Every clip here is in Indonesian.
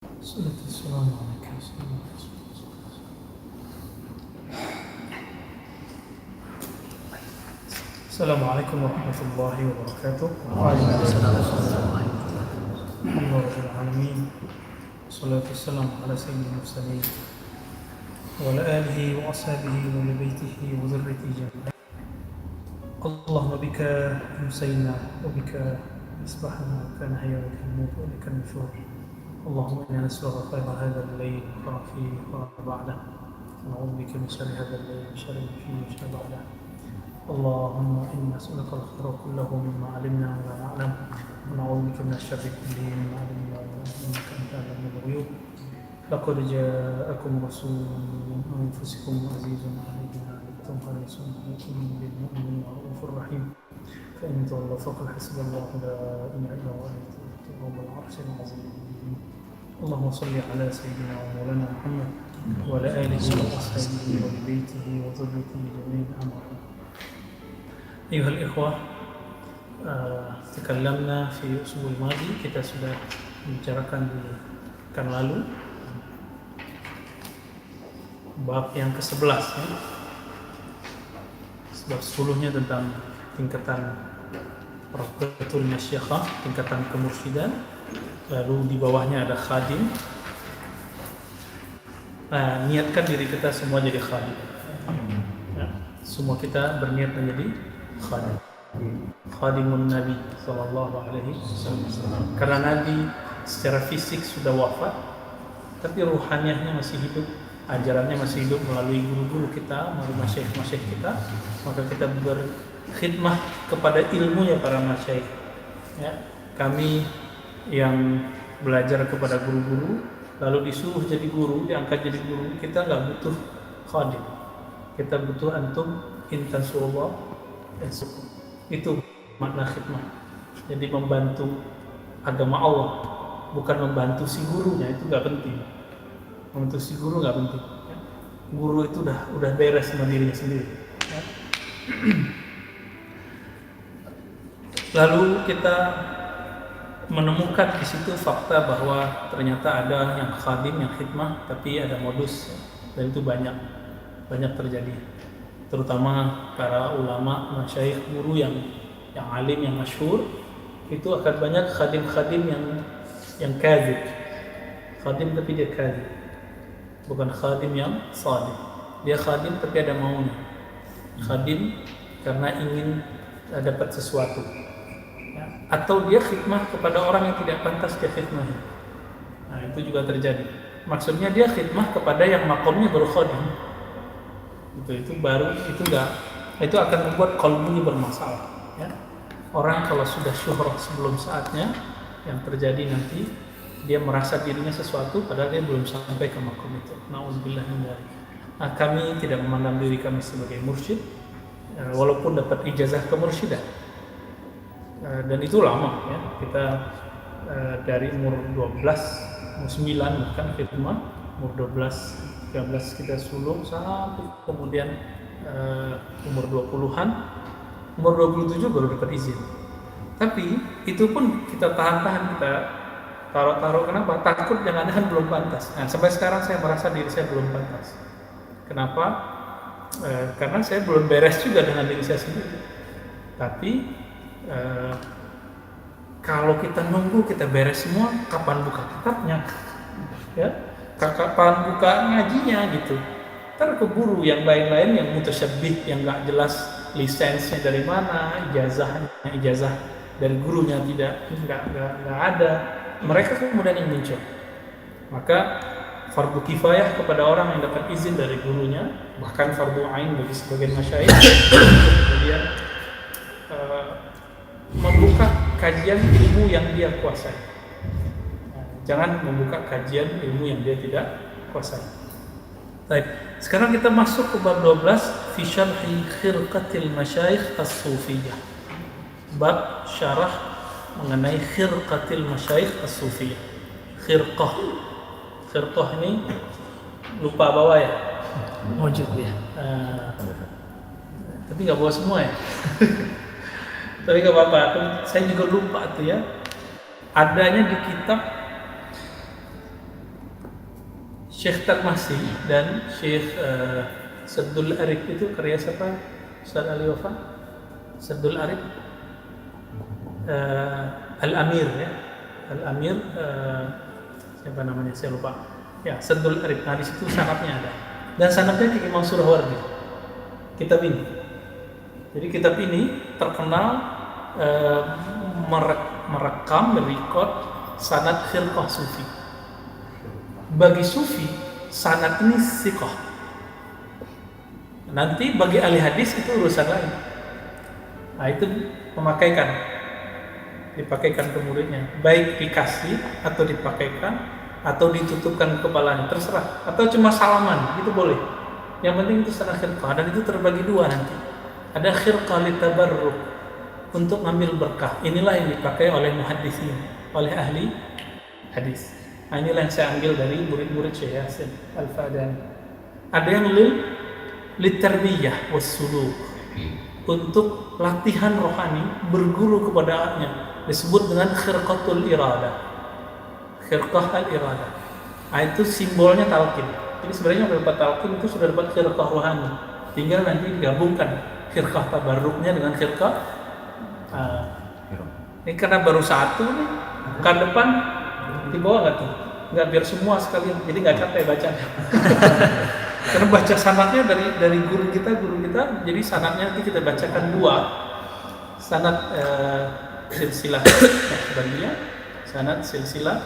صلاة السلام عليك يا سيدنا رسول الله. السلام عليكم ورحمة الله وبركاته. وعليكم السلام ورحمة الله. الحمد لله رب العالمين، والصلاة والسلام على سيد المرسلين وعلى آله وأصحابه وبيته وذريته جميعا. اللهم بك أمسينا وبك أصبحنا وكان حيا وبك الموت وبك النشور. اللهم إنا نسألك خير هذا الليل وخير فيه وخير بعده، ونعوذ بك من شر هذا الليل وشر ما فيه وشر بعده. اللهم إنا نسألك الخير كله مما علمنا وما نعلم، ونعوذ بك من الشر كله مما علمنا وما نعلم، إنك أنت أعلم الغيوب. لقد جاءكم رسول من أنفسكم عزيز عليه ما عنتم حريص عليكم بالمؤمنين رؤوف رحيم. فإن تولوا فقل حسبي الله لا إله إلا هو عليه توكلت رب العرش العظيم. اللهم صل على سيدنا ومولانا محمد وعلى آله وأصحابه وبيته وذريته جميعا أما بعد. أيها الإخوة، تكلمنا في الأسبوع الماضي, kita sudah membicarakan di pekan lalu bab yang ke-11 ya. Bab 10-nya tentang tingkatan Raqatul Masyakhah, tingkatan kemursyidan. Lalu di bawahnya ada khadim. Nah, niatkan diri kita semua jadi khadim ya. Semua kita berniat menjadi khadim, khadimun Nabi sallallahu alaihi wasallam. Karena Nabi secara fisik sudah wafat, tapi ruhaniahnya masih hidup, ajarannya masih hidup melalui guru-guru kita, melalui masyayikh-masyayikh kita. Maka kita berkhidmah kepada ilmunya para masyayikh ya. Kami yang belajar kepada guru-guru lalu disuruh jadi guru, diangkat jadi guru, kita nggak butuh khadim, kita butuh antum intan surullah dan suku. Itu makna khidmah, jadi membantu agama Allah, bukan membantu si gurunya. Itu nggak penting, membantu si guru nggak penting ya. Guru itu udah beres sama dirinya sendiri ya. Lalu kita menemukan di situ fakta bahwa ternyata ada yang khadim, yang khidmah, tapi ada modus, dan itu banyak terjadi. Terutama para ulama, masyayikh, guru yang alim, yang masyhur, itu akan banyak khadim-khadim yang kadzib. Khadim tapi dia kadzib, bukan khadim yang shadiq. Dia khadim tapi ada maunya. Khadim karena ingin dapat sesuatu, atau dia khidmah kepada orang yang tidak pantas dia khidmahi. Nah, itu juga terjadi. Maksudnya dia khidmah kepada yang makomnya baru khadim. Itu baru, itu akan membuat qalbunya bermasalah ya. Orang kalau sudah syuhrah sebelum saatnya, yang terjadi nanti dia merasa dirinya sesuatu padahal dia belum sampai ke makom itu. Nauzubillah min dzalik. Nah, kami tidak memandang diri kami sebagai mursyid walaupun dapat ijazah kemursyidan. Dan itu lama ya, kita dari umur 12, umur 9 bahkan khidmah, umur 12, 13 kita sulung sampai kemudian umur 20-an, umur 27 baru dapat izin. Tapi itu pun kita tahan-tahan, kita taruh-taruh. Kenapa? Takut jangan-jangan belum pantas. Nah, sampai sekarang saya merasa diri saya belum pantas. Kenapa? Karena saya belum beres juga dengan diri saya sendiri. Tapi kalau kita nunggu kita beres semua, kapan buka kitabnya ya, kapan buka ngajinya gitu. Ntar keburu yang lain-lain yang mutasyabbih, yang nggak jelas lisensinya dari mana, ijazah dari gurunya nggak ada, mereka kemudian yang muncul. Maka fardu kifayah kepada orang yang dapat izin dari gurunya, bahkan fardu ain bagi sebagian masyayikh kemudian membuka kajian ilmu yang dia kuasai. Jangan membuka kajian ilmu yang dia tidak kuasai. Baik, sekarang kita masuk ke bab 12, fi syarhi khirqatil masyayikh as-sufiyah. Bab syarah mengenai khirqatil masyayikh as-sufiyah. Khirqah ini lupa bawa ya? Wajib ya. Tapi nggak bawa semua ya. Tapi gak apa-apa, saya juga lupa tuh ya. Adanya di kitab Syekh Tarmasi dan Syekh Saddul Arif itu karya siapa? Ustaz Ali Wafa? Saddul Arif Al-Amir ya. Al-Amir siapa namanya saya lupa. Ya, Saddul Arif. Nah, di situ sanadnya ada. Dan sanadnya Ki Imam Surawardi. Kitab ini. Jadi kitab ini terkenal merekam, merekod sanad khirqah sufi. Bagi sufi, sanad ini siqah. Nanti bagi ahli hadis itu urusan lain. Nah, itu dipakaikan ke muridnya. Baik dikasih atau dipakaikan atau ditutupkan kepalanya, terserah. Atau cuma salaman, itu boleh. Yang penting itu sanad khirqah, dan itu terbagi dua nanti. Ada khirqah litabarruk, untuk ngambil berkah. Inilah yang dipakai oleh muhaddisin, oleh ahli hadis. Nah, inilah yang saya ambil dari murid-murid Syekh Yasin Al-Fadani. Ada yang litarbiyah wassuluk, untuk latihan rohani, berguru kepadanya, disebut dengan khirqatul iradah, khirqah al-iradah. Nah, itu simbolnya talqin. Jadi sebenarnya sudah dapat talqin, itu sudah dapat khirqah rohani. Tinggal nanti digabungkan khirqah tabarruknya dengan khirqah ini karena baru satu nih, ke depan di bawah nggak tuh? Nggak, biar semua sekalian, jadi nggak capek bacanya. Karena baca sanadnya dari guru kita, jadi sanadnya nanti kita bacakan dua sanad silsilah Naqsbaniyah, sanad silsilah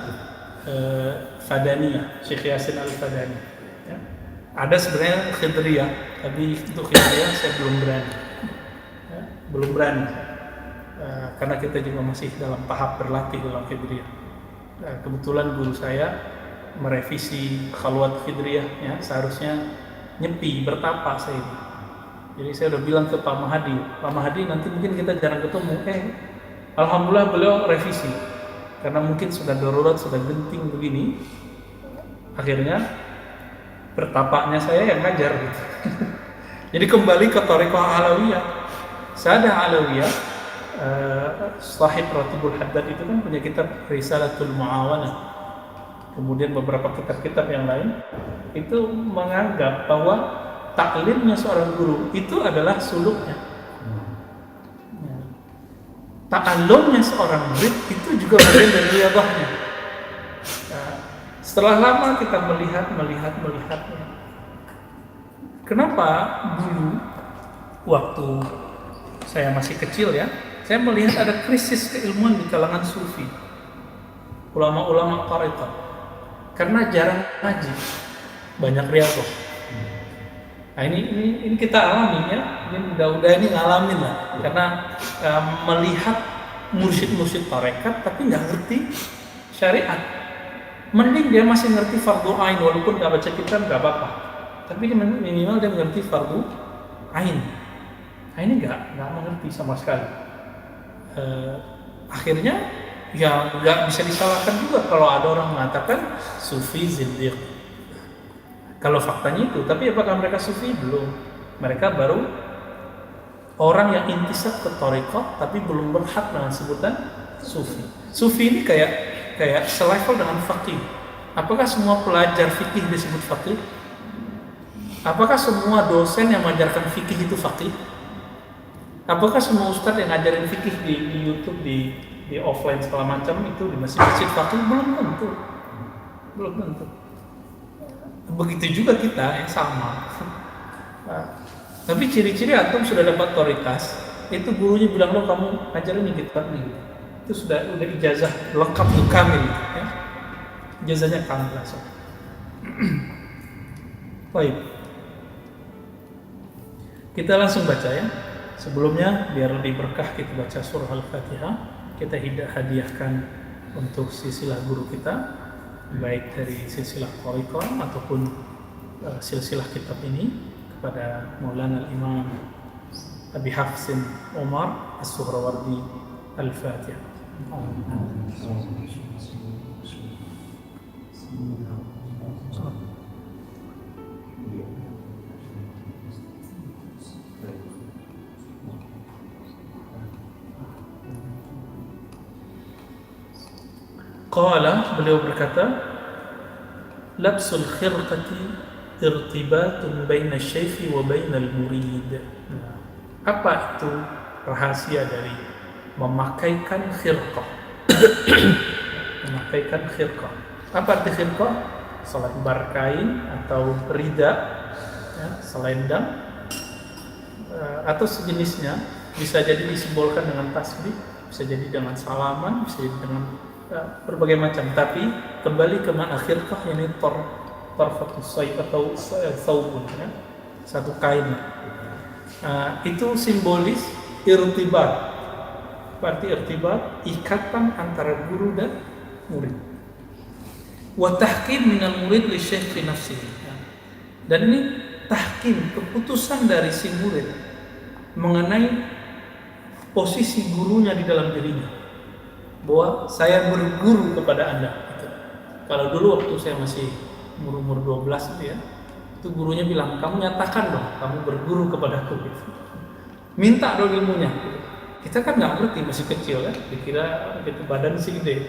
Fadaniyah, Syekh Yasin Al-Fadani. Ya. Ada sebenarnya Khidriyah, tapi untuk Khidriyah saya belum berani. Ya, belum berani. Karena kita juga masih dalam tahap berlatih dalam Khidriyah. Kebetulan guru saya merevisi khalwat Khidriyah, ya, seharusnya nyepi, bertapa saya ini. Jadi saya udah bilang ke Pak Mahadi nanti mungkin kita jarang ketemu. Alhamdulillah beliau revisi, karena mungkin sudah darurat, sudah genting begini. Akhirnya bertapaknya saya yang ngajar gitu. Jadi kembali ke Thariqah Alawiyah. Sadah Alawiyah, Sahib Ratibul Haddad itu kan punya kitab Risalatul Mu'awanah, kemudian beberapa kitab-kitab yang lain itu menganggap bahwa taklimnya seorang guru itu adalah suluknya, ta'allumnya seorang murid itu juga bagian dari riyadahnya. Setelah lama kita melihatnya. Kenapa dulu waktu saya masih kecil ya, saya melihat ada krisis keilmuan di kalangan sufi, ulama-ulama thariqah, karena jarang ngaji, banyak riyadhah. Nah ini kita alami ya, ini udah ini ngalamin lah, karena melihat mursyid tarekat tapi nggak ngerti syariat. Mending dia masih ngerti fardu ain, walaupun nggak baca kitab nggak apa-apa, tapi minimal dia mengerti fardu ain. Nah ini nggak mengerti sama sekali. Akhirnya ya nggak bisa disalahkan juga kalau ada orang mengatakan sufi zindiq. Kalau faktanya itu, tapi apakah mereka sufi? Belum. Mereka baru orang yang intisab ke thariqah tapi belum berhak dengan sebutan sufi. Sufi ini kayak selevel dengan faqih. Apakah semua pelajar fikih disebut faqih? Apakah semua dosen yang mengajarkan fikih itu faqih? Apakah semua ustadz yang ngajarin fikih di YouTube, di offline segala macam itu di masjid faqih? Belum tentu. Begitu juga kita yang sama. Tapi ciri-ciri antum sudah dapat otoritas, itu gurunya bilang lo kamu ngajarin ini kitab nih. Itu udah ijazah lengkap tuh kamil, ya. Ijazahnya kamil langsung. Baik. Kita langsung baca ya. Sebelumnya biar lebih berkah kita baca surah Al-Fatihah. Kita hadiahkan untuk silsilah guru kita, baik dari silsilah thariqah ataupun silsilah kitab ini, kepada Maulana Al-Imam Abi Hafsin Umar As-Suhrawardi. Al-Fatihah. Qala, beliau berkata, labsul khirqati irtibatun baina syaikhi wa baina al-murid. Nah, apa itu rahasia dari memakaikan khirqah? Memakaikan khirqah. Apa arti khirqah? Salat berkain atau rida, ya, selendang, atau sejenisnya. Bisa jadi disimbolkan dengan tasbih, bisa jadi dengan salaman, bisa jadi dengan berbagai macam. Tapi kembali ke makna khirqah, ini tarfatus sayf atau thawbun, ya, satu kain. Itu simbolis irtibat. Berarti irtibat, ikatan antara guru dan murid. Wa tahkim minal murid li syekh fi nafsihi. Dan ini tahkim, keputusan dari si murid mengenai posisi gurunya di dalam dirinya, bahwa saya berguru kepada Anda gitu. Kalau dulu waktu saya masih umur 12 gitu ya, itu gurunya bilang, kamu nyatakan dong kamu berguru kepadaku gitu. Minta dong ilmunya gitu. Kita kan nggak ngerti, masih kecil kan, dikira gitu, badan sih gede.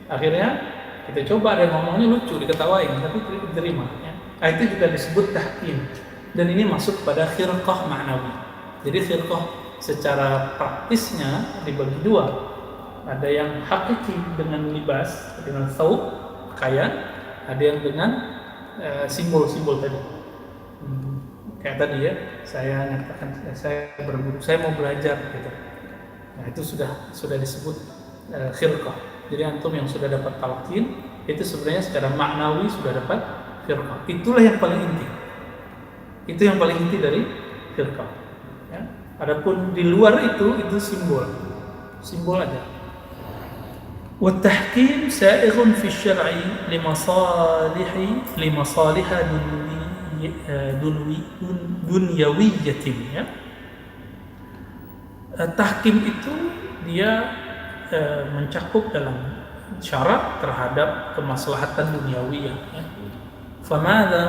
Akhirnya kita coba, ada yang ngomongnya lucu, diketawain, tapi diterima ya. Itu juga disebut tahkim. Dan ini masuk pada khirqah ma'nawi. Jadi khirqah secara praktisnya dibagi dua. Ada yang hakiki dengan libas, dengan thawb, pakaian. Ada yang dengan simbol-simbol tadi. Kayak tadi ya, saya nyatakan saya berguru, saya mau belajar gitu. Nah, itu sudah disebut khirqah. Jadi antum yang sudah dapat talqin itu sebenarnya secara maknawi sudah dapat khirqah. Itulah yang paling inti. Itu yang paling inti dari khirqah. Ya. Adapun di luar itu simbol aja. Wa tahkim sa'ighun fi syar'i limasalih dunyawiyatin, ya. Tahkim itu dia mencakup dalam syarat terhadap kemaslahatan duniawiyah, ya. Famadha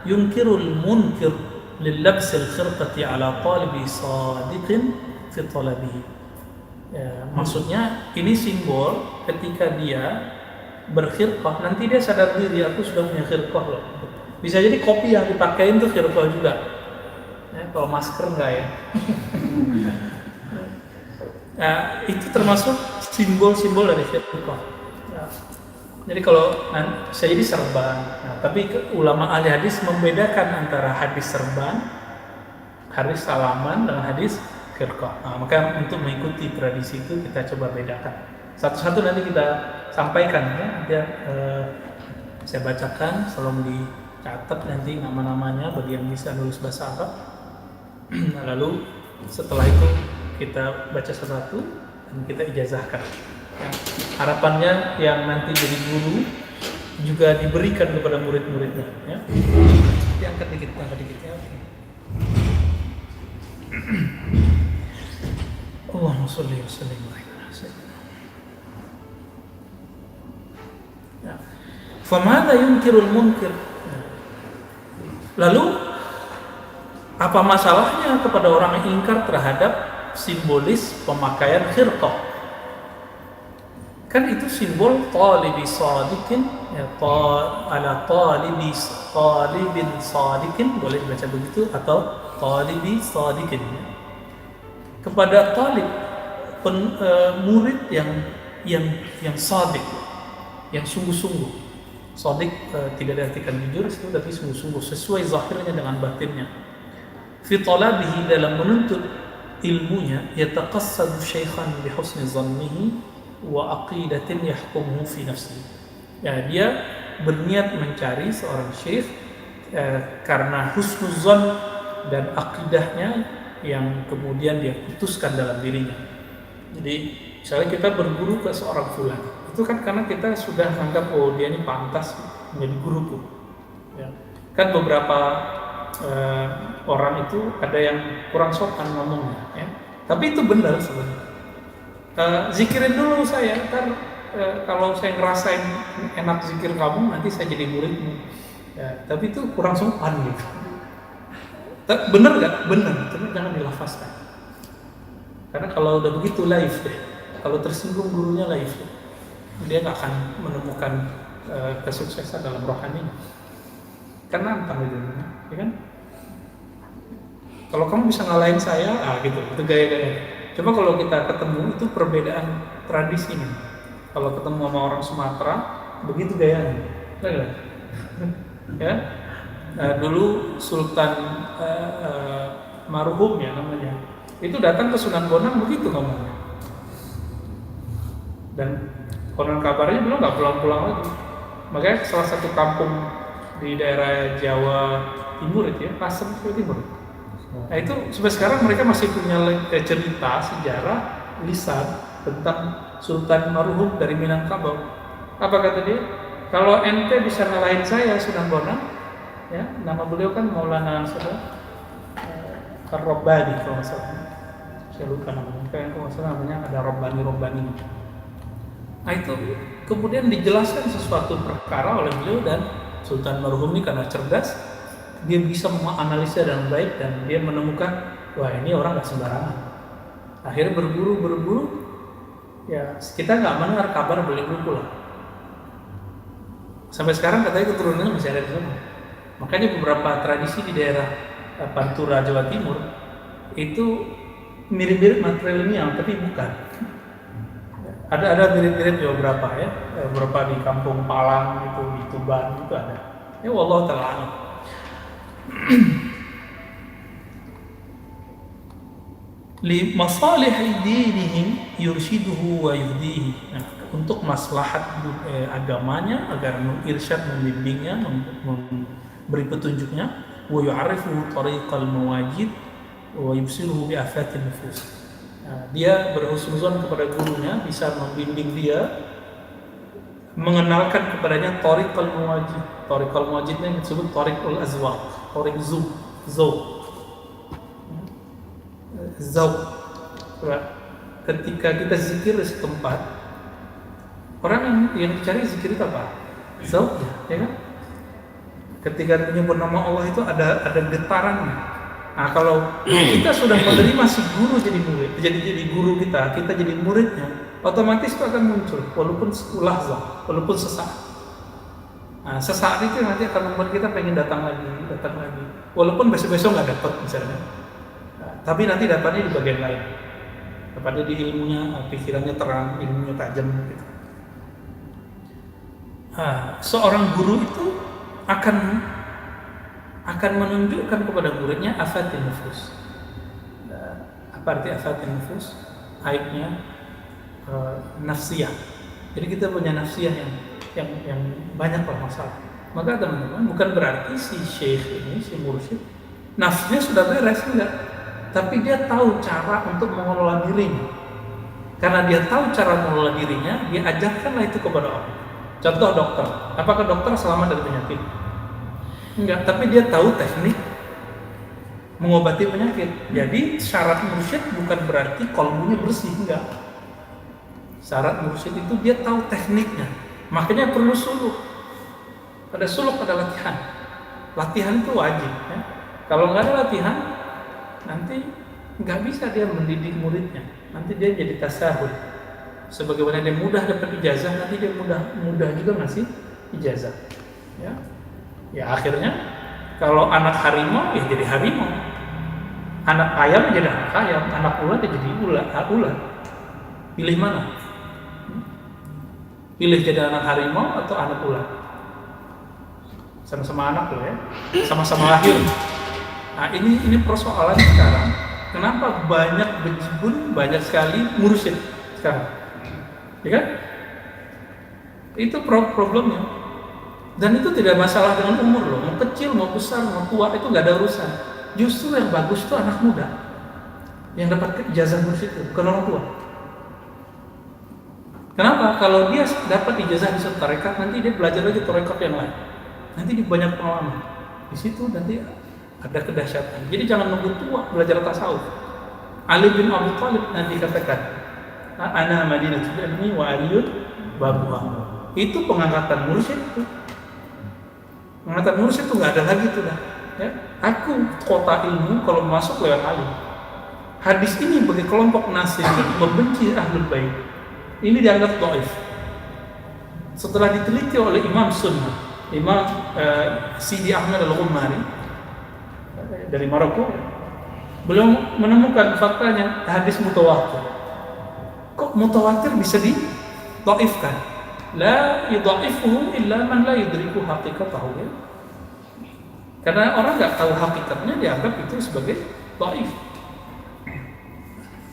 yunkirul munkir lillabsil khirqati ala talibi sadiqin fi talabihi. Ya, maksudnya ini simbol ketika dia berkhirqah, nanti dia sadar diri, aku sudah punya khirqah loh. Bisa jadi kopi yang dipakein tuh khirqah juga. Ya, kalau masker enggak ya. Nah, itu termasuk simbol-simbol dari khirqah. Nah, jadi kalau saya jadi serban, nah, tapi ulama ahli hadis membedakan antara hadis serban, hadis salaman, dan hadis khirqah. Nah, maka untuk mengikuti tradisi itu kita coba bedakan. Satu-satu nanti kita sampaikan ya. Saya bacakan, tolong dicatat nanti nama-namanya bagi yang bisa nulis bahasa Arab. Lalu setelah itu kita baca satu-satu dan kita ijazahkan. Ya, harapannya yang nanti jadi guru juga diberikan kepada murid-muridnya. Ya. Diangkat dikit ya. Allahumma sholli wa sallim ala sayyidina. Ya. Famadha yunkirul munkir. Lalu apa masalahnya kepada orang yang ingkar terhadap simbolis pemakaian khirqah? Kan itu simbol talibi sadiqin, ya, ala talibin sadiqin, boleh dibaca begitu, atau talibi sadiqin, ya. Kepada talib, murid yang sadiq, yang sungguh-sungguh. Sadiq tidak diartikan jujur itu, tapi sungguh-sungguh sesuai zahirnya dengan batinnya. Fi talabihi, dalam menuntut ilmunya, yataqassadu syaikhan bi husni zannihi wa aqidatin yahkumuhu fi nafsihi. Ya, dia berniat mencari seorang syekh karena husnuzan dan akidahnya yang kemudian dia putuskan dalam dirinya. Jadi misalnya kita berguru ke seorang fulan, itu kan karena kita sudah menganggap, oh dia ini pantas menjadi guruku. Ya. Kan beberapa orang itu ada yang kurang sopan ngomongnya, ya. Tapi itu benar sebenarnya. Zikirin dulu saya, ntar kalau saya ngerasain enak zikir kamu, nanti saya jadi muridmu. Ya, tapi itu kurang sopan gitu. Bener gak? Bener, tapi jangan dilafazkan. Karena kalau udah begitu live deh, kalau tersinggung gurunya live deh, dia gak akan menemukan kesuksesan dalam rohani. Karena nantang gitu, ya kan? Kalau kamu bisa ngalahin saya, gitu, itu gaya-gaya. Coba kalau kita ketemu itu perbedaan tradisi nih. Kalau ketemu sama orang Sumatera, begitu gayanya, ya. Ya, dulu Sultan Marhum ya namanya, itu datang ke Sunan Bonang begitu ngomongnya. Dan konon kabarnya belum nggak pulang-pulang lagi. Makanya salah satu kampung di daerah Jawa Timur itu ya, Pasem Jawa Timur. Nah itu sampai sekarang mereka masih punya cerita sejarah lisan tentang Sultan Marhum dari Minangkabau. Apa kata dia? Kalau ente bisa ngalahin saya Sunan Bonang, ya nama beliau kan Maulana Ar-Rabbani kalau nggak salah. Saya lupa namanya. Kalau nggak salah namanya ada Robbani. Nah itu kemudian dijelaskan sesuatu perkara oleh beliau, dan Sultan Marhum ini karena cerdas, dia bisa menganalisa dengan baik dan dia menemukan wah ini orang nggak sembarangan. Akhirnya berburu, ya kita nggak mendengar kabar beliau pulang. Sampai sekarang katanya keturunannya masih ada di sana. Makanya beberapa tradisi di daerah Pantura Jawa Timur itu mirip-mirip matrilineal tapi bukan. Ada mirip-mirip ya beberapa ya, beberapa di Kampung Palang itu, di Tuban itu ada. Ya wallahu ta'ala a'lam. Li masalih dinihim yurshiduhu wa yuhdihi. Nah, untuk maslahat agamanya agar mengirsyad, membimbingnya, memberi petunjuknya, wa yu'arifuhu tariqal mawajid wa yubsiruhu bi afatin nufus. Nah, dia berhusnuzon kepada gurunya, bisa membimbing dia, mengenalkan kepadanya tariqal mawajid. Tariqal mawajidnya disebut tariqul azwaq, tariq zauq. Ketika kita zikir di setempat, orang yang dicari zikir itu apa? Zauq, ya kan? Ketika menyebut nama Allah itu ada getarannya. Nah, kalau kita sudah menerima si guru jadi murid, jadi guru kita jadi muridnya, otomatis itu akan muncul, walaupun lahzah, walaupun sesaat. Nah, sesaat itu nanti akan membuat kita pengen datang lagi, walaupun besok-besok nggak dapat misalnya. Nah, tapi nanti dapatnya di bagian lain, dapatnya di ilmunya, pikirannya terang, ilmunya tajam. Gitu. Nah, seorang guru itu akan menunjukkan kepada muridnya afatin nufus. Apa arti afatin nufus? Aibnya nafsiyah. Jadi kita punya nafsiyah yang banyak masalah. Maka teman-teman, bukan berarti si syekh ini, si mursyid, nafsnya sudah beres, enggak. Tapi dia tahu cara untuk mengelola dirinya. Karena dia tahu cara mengelola dirinya, dia ajarkanlah itu kepada orang. Contoh dokter, apakah dokter selamat dari penyakit? Enggak, tapi dia tahu teknik mengobati penyakit. Jadi syarat mursyid bukan berarti kolbunya bersih, enggak. Syarat mursyid itu dia tahu tekniknya. Makanya perlu suluk. Ada suluk, ada latihan. Latihan itu wajib. Ya. Kalau nggak ada latihan, nanti nggak bisa dia mendidik muridnya. Nanti dia jadi tasahul. Sebagaimana dia mudah dapat ijazah, nanti dia mudah juga ngasih ijazah. Ya akhirnya kalau anak harimau ya jadi harimau, anak ayam jadi anak ayam, anak ulat ya jadi ulat. Pilih mana? Pilih jadi anak harimau atau anak ulat? Sama-sama anak loh ya, sama-sama lahir. Nah ini persoalan sekarang. Kenapa banyak bejibun, banyak sekali mursyid sekarang? Ya kan? Itu problemnya. Dan itu tidak masalah dengan umur loh, mau kecil, mau besar, mau tua, itu nggak ada urusan. Justru yang bagus itu anak muda yang dapat ijazah mursyid itu, bukan orang tua. Kenapa? Kalau dia dapat ijazah di satu tarekat, nanti dia belajar lagi tarekat yang lain. Nanti dia banyak pengalaman. Di situ nanti ada kedahsyatan. Jadi jangan nunggu tua belajar tasawuf. Ali bin Abi Thalib nanti katakan, "Ana Madinatul Ilmi wa Aliyun babuha." Itu pengangkatan mursyid itu. Pengangkatan mursyid itu nggak ada lagi tuh dah. Ya, aku kota ilmu kalau masuk lewat alim. Hadis ini bagi kelompok Nasir membenci Ahlul Bait. Ini dianggap dhaif. setelah diteliti oleh Imam Sunnah, Imam Sidi Ahmad Al-Ghumari dari Maroko, beliau menemukan faktanya hadis mutawatir. Kok mutawatir bisa didhaifkan? La yudhaifuhu illa man la yudriku haqiqatahu. Ya? Karena orang nggak tahu hakikatnya, dianggap itu sebagai dhaif.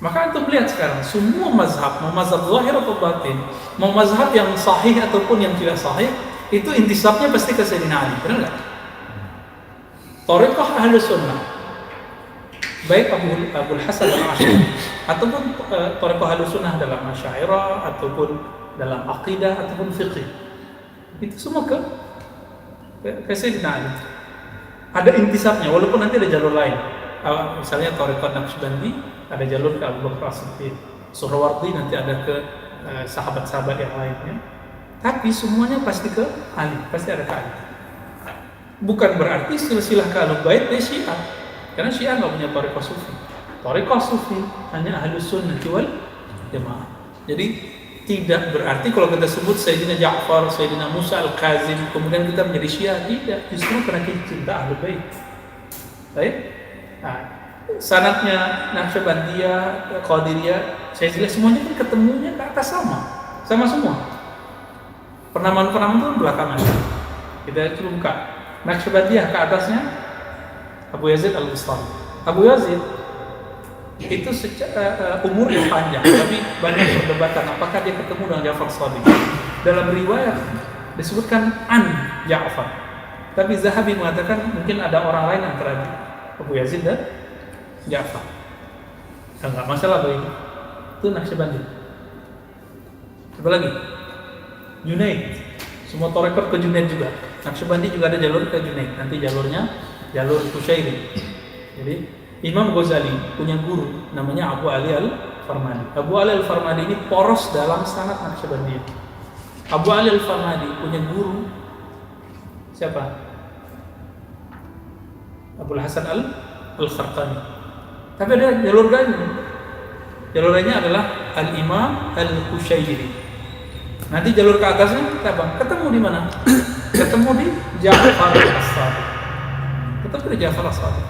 Maka antum lihat sekarang, semua mazhab, mau mazhab zahir atau batin, mau mazhab yang sahih ataupun yang tidak sahih, itu intisabnya pasti ke Sayyidina Ali, benar nggak? Thariqah Ahlus Sunnah, baik Abul Hasan al-Asy'ari ataupun thariqah Ahlus Sunnah dalam Asy'ariyah ataupun dalam aqidah ataupun fiqh, itu semua ke Sayyidina Ali. Ada intisabnya, walaupun nanti ada jalur lain. Misalnya thariqah Naqsyabandi, ada jalur ke Abu Bakar As-Siddiq, Suhrawardi nanti ada ke sahabat-sahabat yang lainnya. Tapi semuanya pasti ke Ali, pasti ada ke Ali. Bukan berarti silsilah ke Ahlul Bait dia Syiah, karena Syiah nggak punya thariqah sufi. Thariqah sufi hanya Ahlus Sunnah wal Jamaah. Jadi tidak berarti kalau kita sebut Sayyidina Ja'far, Sayyidina Musa Al-Kazim, kemudian kita menjadi Syiah, tidak. Justru karena kita cinta Ahlul Bait. Baik? Nah, sanadnya Naqsyabandiyah, Qadiriyah, Syaiziliyah, semuanya kan ketemunya ke atas sama semua. Penamaan itu belakangan. Kita buka. Naqsyabandiyah ke atasnya Abu Yazid Al-Bustami. Abu Yazid itu secara umur yang panjang, tapi banyak perdebatan apakah dia ketemu dengan Ja'far Shadiq. Dalam riwayat disebutkan an Ja'far, tapi Zahabi mengatakan mungkin ada orang lain antara Abu Yazid dan Ja'far. Enggak masalah bagi itu Naqsyabandi. Apa lagi? Junaid. Semua thariqah ke Junaid juga. Naqsyabandi juga ada jalur ke Junaid. Nanti jalurnya jalur Kusyairi. Jadi Imam Ghazali punya guru namanya Abu Ali Al-Farmadi. Abu Ali Al-Farmadi ini poros dalam sanad Naqsyabandi. Abu Ali Al-Farmadi punya guru siapa? Abul Hasan Al-Kharqani. Tapi ada jalur lain. Jalur lainnya adalah Al-Imam Al-Kusyairi. Nanti jalur ke atasnya apa? Ketemu di mana? Ketemu di Ja'far As-Shadiq. Ketemu di Ja'far As-Shadiq.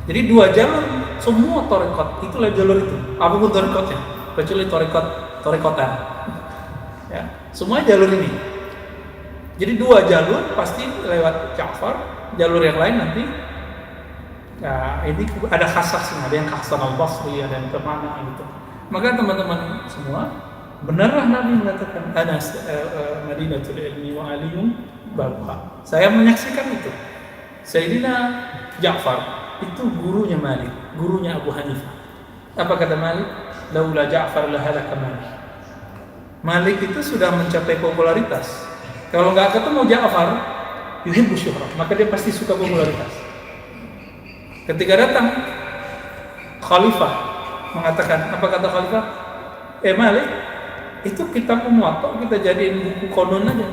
Jadi dua jalur, semua thariqat itulah jalur itu. Apapun thariqatnya, kecuali thariqatan. Ya, semua jalur ini. Jadi dua jalur pasti lewat Ja'far, jalur yang lain nanti. Ya, ini ada khasasnya, ada yang ke Hasan Al-Basri, ada yang kemana gitu. Maka teman-teman semua, benarlah Nabi mengatakan Anas Madinatul Ilmi wa Aliyum Bapak. Saya menyaksikan itu. Sayyidina Ja'far itu gurunya Malik, gurunya Abu Hanifah. Apa kata Malik? Laula Ja'far lahalaka Malik. Malik itu sudah mencapai popularitas. Kalau nggak ketemu Ja'far, yuhibbu syuhrah, maka dia pasti suka popularitas. Ketika datang Khalifah mengatakan, apa kata Khalifah? Malik, itu kitab Muwatta kita jadiin buku konon aja.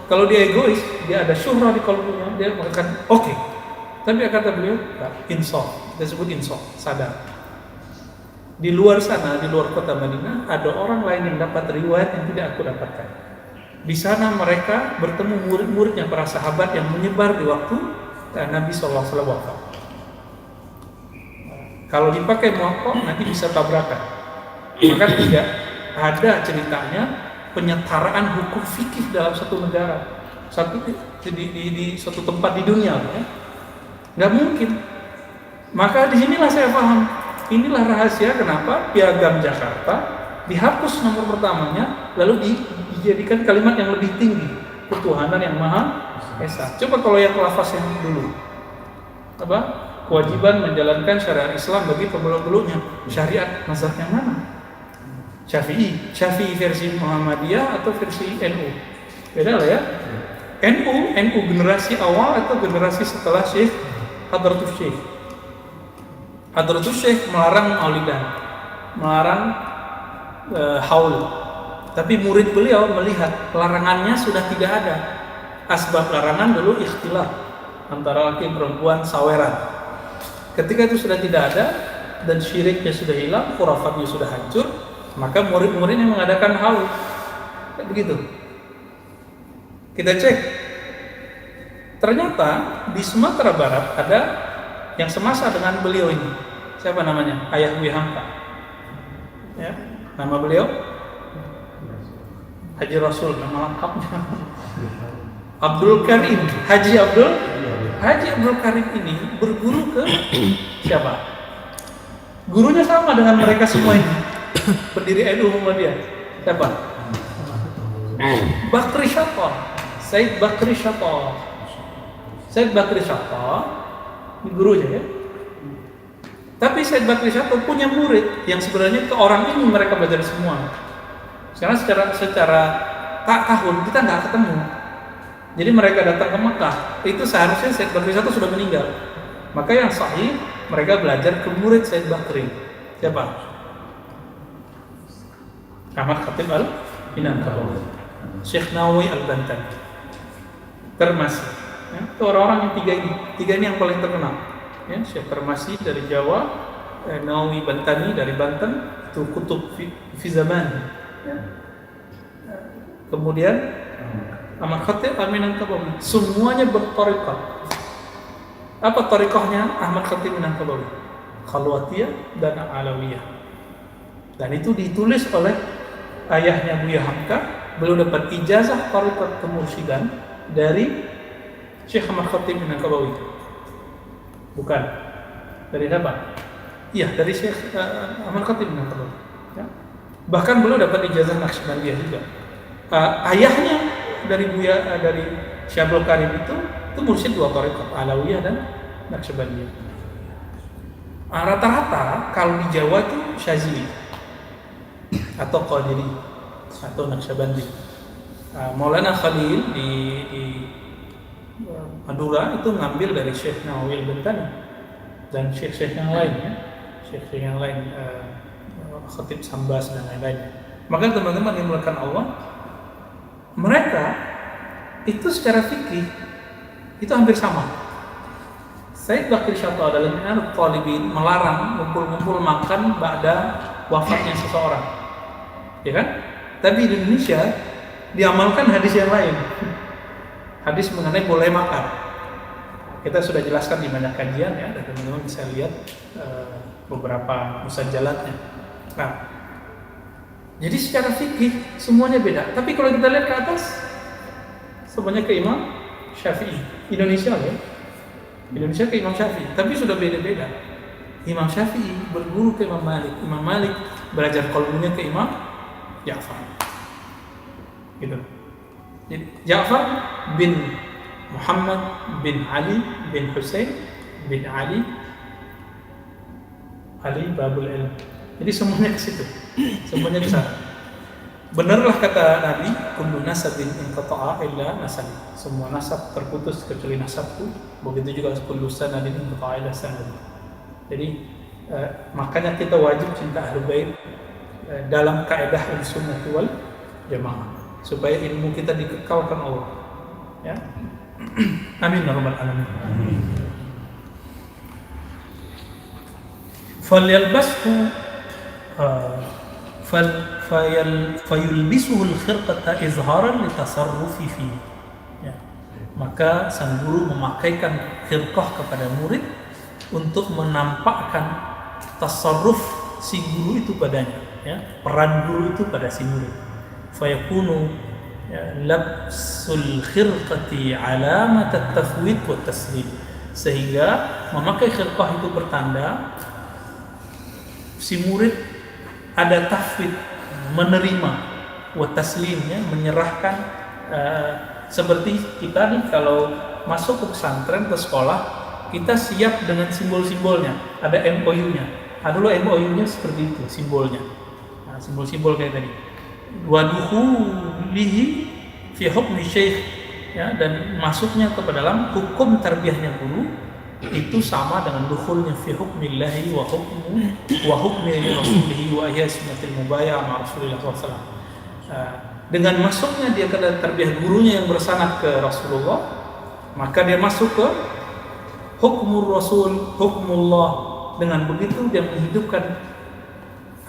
Kalau dia egois, dia ada syuhrah di kalbunya, dia mengatakan oke. Tapi kata beliau, insaf, kita sebut insaf, sadar. Di luar sana, di luar kota Madinah, ada orang lain yang dapat riwayat yang tidak aku dapatkan. Di sana mereka bertemu murid-muridnya, para sahabat yang menyebar di waktu Nabi SAW wafat. Kalau dipakai Muwatta nanti bisa tabrakan. Maka tidak ada ceritanya penyetaraan hukum fikih dalam satu negara, di suatu tempat di dunia, ya. Nggak mungkin. Maka disinilah saya paham. Inilah rahasia kenapa Piagam Jakarta dihapus nomor pertamanya, lalu dijadikan kalimat yang lebih tinggi, ketuhanan yang Maha Esa. Coba kalau yang lafaz yang dulu, apa? Kewajiban menjalankan syariat Islam bagi pemeluk-peluknya. Syariat mazhab yang mana? Syafi'i versi Muhammadiyah atau versi NU? Beda lah ya. NU generasi awal atau generasi setelah Syekh Hadratus Syekh. Hadratus Syekh melarang maulidan, melarang haul. Tapi murid beliau melihat larangannya sudah tidak ada. Asbab larangan dulu ikhtilaf antara laki perempuan saweran. Ketika itu sudah tidak ada dan syiriknya sudah hilang, khurafatnya sudah hancur, maka murid-murid yang mengadakan haul. Begitu. Kita cek, ternyata di Sumatera Barat ada yang semasa dengan beliau ini. Siapa namanya? Ayah Buya Hamka. Ya, nama beliau Haji Rasul, nama lengkapnya Abdul Karim. Haji Abdul Karim ini berguru ke siapa? Gurunya sama dengan mereka semua ini. Pendiri NU Muhammadiyah. Siapa? Bakri Syattar. Said Bakri Syattar. Said Bakri Syattar ini gurunya ya. Tapi Said Bakri Syattar punya murid yang sebenarnya ke orang ini mereka belajar semua. Karena secara tahun kita nggak ketemu. Jadi mereka datang ke Mekah, itu seharusnya Said Bakri Syattar sudah meninggal. Maka yang sahih mereka belajar ke murid Said Bakri. Siapa? Ahmad Khatib Al-Minangkabawi, Syekh Nawawi Al-Bantani, Termasi. Ya, itu orang-orang yang tiga ini yang paling terkenal. Ya, Syekh Termasi dari Jawa, Nawawi Bantani dari Banten, itu kutub fi zaman. Ya. Kemudian Ahmad Khatib Al-Minangkabawi, semuanya berthariqah. Apa thariqahnya Ahmad Khatib Al-Minangkabawi? Khalwatiyah dan Alawiyah. Dan itu ditulis oleh ayahnya Buya Hamka. Beliau dapat ijazah thariqat kemursyidhan dari Syekh Ahmad Khatib Minangkabawi. Bukan dari siapa? Iya, dari Syekh Ahmad Khatib Minangkabawi. Ya. Bahkan beliau dapat ijazah Naqsyabandiyah juga. Ayahnya dari Syekh Abdul Karim itu mursyid dua thariqat, Alawiyah dan Naqsyabandiyah. Rata-rata kalau di Jawa itu Syazili atau Qadiri atau Naqsyabandi. Maulana Khalil di Madura itu ngambil dari Syekh Nawawi Al-Bantani dan Syekh yang lain ya. Syekh yang lain Khatib Sambas dan lain-lain. Maka teman-teman yang dimuliakan Allah, mereka itu secara fikih itu hampir sama. Said Bakri Syattar dalam Minhajul Talibin melarang ngumpul-ngumpul makan ba'da wafatnya seseorang, ya kan? Tapi di Indonesia diamalkan hadis yang lain, hadis mengenai boleh makan. Kita sudah jelaskan di banyak kajian ya, dan teman-teman bisa lihat beberapa musajalatnya. Nah, jadi secara fikih semuanya beda. Tapi kalau kita lihat ke atas, semuanya ke Imam Syafi'i. Indonesia ya, Indonesia ke Imam Syafi'i. Tapi sudah beda-beda. Imam Syafi'i berguru ke Imam Malik. Imam Malik belajar qalbunya ke Imam Ja'far. Gitu. Jadi, Ja'far bin Muhammad bin Ali bin Husain bin Ali Babul Ilm. Jadi semuanya ke situ. Semuanya ke sana. Benarlah kata Nabi, kullu nasabin inqata'a illa nasabi. Semua nasab terputus kecuali nasabku. Begitu juga kullu sanadin inqata'a illa sanadi. Jadi makanya kita wajib cinta Ahlul Bait dalam kaidah Ahlussunnah wal Jamaah supaya ilmu kita dikekalkan Allah. Ya. Amin ya rabbal alamin. Falyalbashu fayulbisuhul khirqata izharan litasarrufi fi. Ya. Maka sang guru memakaikan khirqah kepada murid untuk menampakkan tasarruf si guru itu padanya, ya, peran guru itu pada si murid. Fayakunu labsul khirqati alamat at-tafwid wa taslim, sehingga memakai khirqah itu bertanda si murid ada tafwid, menerima, wa taslimnya menyerahkan. Seperti kita nih kalau masuk ke pesantren, ke sekolah, kita siap dengan simbol-simbolnya. Ada MOU-nya. Ada dulu MOU-nya seperti itu simbolnya. Nah, simbol-simbol kayak tadi. Waduhulihi fi hukmi syekh, ya, dan masuknya ke dalam hukum tarbiyahnya guru itu sama dengan dukhulnya fi hukmillahi wa hukmi rasulihi wa hiya sunnatul mubayah ma Rasulillah SAW. Dengan masuknya dia ke dalam tarbiyah gurunya yang bersanad ke Rasulullah, maka dia masuk ke hukmur Rasul, hukmullah. Dengan begitu dia menghidupkan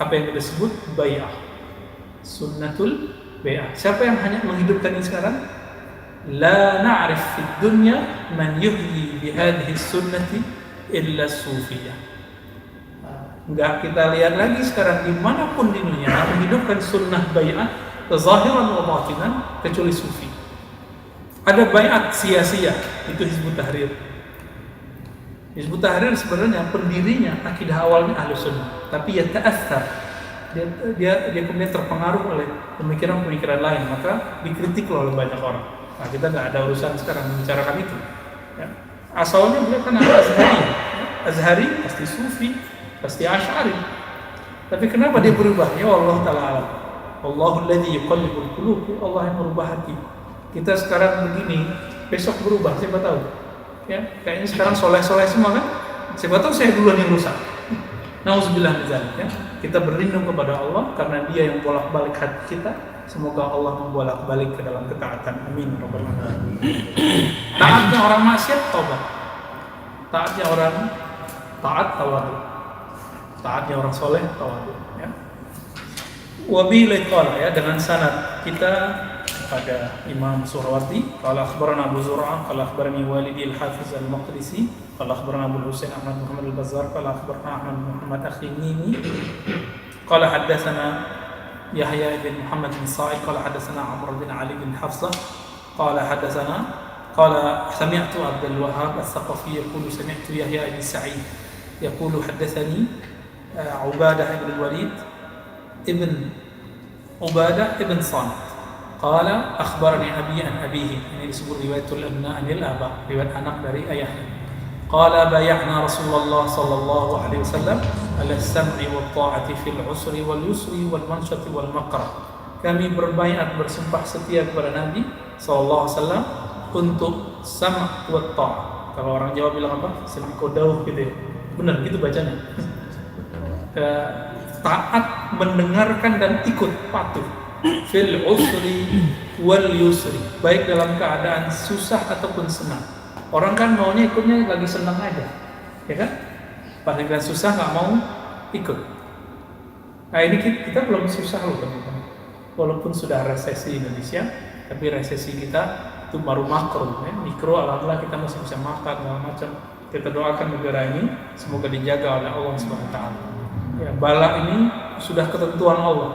apa yang disebut bai'ah, sunnatul bai'ah. Siapa yang hanya menghidupkan ini sekarang? la na'rif fid dunya man yuhyi bihadhihi sunnati illa sufiyah. Enggak kita lihat lagi sekarang dimanapun di dunia menghidupkan sunnah bai'at zahiran wa batinan kecuali sufi. Ada bai'at sia-sia, itu Hizbut Tahrir. Hizbut Tahrir sebenarnya pendirinya akidah awalnya Ahlus Sunnah, tapi ya ta'athar. Dia kemudian terpengaruh oleh pemikiran-pemikiran lain, maka dikritik oleh banyak orang. Nah, kita nggak ada urusan sekarang membicarakan itu. Ya. Asalnya beliau kan Azhari, ya. Azhari pasti Sufi, pasti Asy'ari. Tapi kenapa dia berubah? Ya Allah Ta'ala alam. Allahul ladzi yuqallibul qulub, Allah yang merubah hati. Kita sekarang begini, besok berubah, siapa tahu. Ya, kayaknya sekarang soleh-soleh semua kan? Siapa tahu saya duluan yang rusak. Nauzubillah min dzalik, ya. Kita berlindung kepada Allah karena Dia yang bolak-balik hati kita. Semoga Allah membolak-balik ke dalam ketaatan. Amin rabbal alamin. Taatnya orang maksiat tobat. Taatnya orang taat tawadhu. Taatnya orang soleh tawadhu, ya. Wabillahi qala, ya, dengan sanad kita pada Imam Surawati, qala akhbarana Abu Zur'ah, qala akhbarani Walidi al-Hafiz al-Maqdisi, qala akhbarana Abu Husain Ahmad Muhammad al-Bazzar, qala akhbarana Ahmad Muhammad Akhi-Nimi, qala haddatsana Yahya bin Muhammad bin Sa'id, qala haddatsana Amr bin Ali bin Hafsah, qala haddatsana qala sami'tu Abdul Wahhab al-Thaqafi yaqulu sami'tu Yahya bin Sa'id yaqulu haddatsani Ubadah bin Walid ibn Ubadah ibn Samit qala akhbarani abi an abihi. Ini disebut riwayatul abna anil aba, riwayat anak dari ayahnya. Qala bay'na Rasulullah sallallahu alaihi wasallam ala sam'i wa ta'ati fil usri wal yusri wal mansyati wal makrah. Kami berbaiat bersumpah setia kepada Nabi sallallahu alaihi wasallam untuk sam' wa ta'. Kalau orang Jawa bilang apa? Semkodau gitu ya. Benar gitu bacanya. Taat, mendengarkan dan ikut patuh fil usri wal yusri, baik dalam keadaan susah ataupun senang. Orang kan maunya ikutnya lagi senang aja, ya kan? Pada keadaan susah nggak mau ikut. Nah ini kita belum susah loh teman-teman. Walaupun sudah resesi Indonesia, tapi resesi kita itu baru makro, ya. Mikro alhamdulillah kita masih bisa makan segala macam. Kita doakan negara ini semoga dijaga oleh Allah Subhanahu wa taala. Ya, bala ini sudah ketentuan Allah.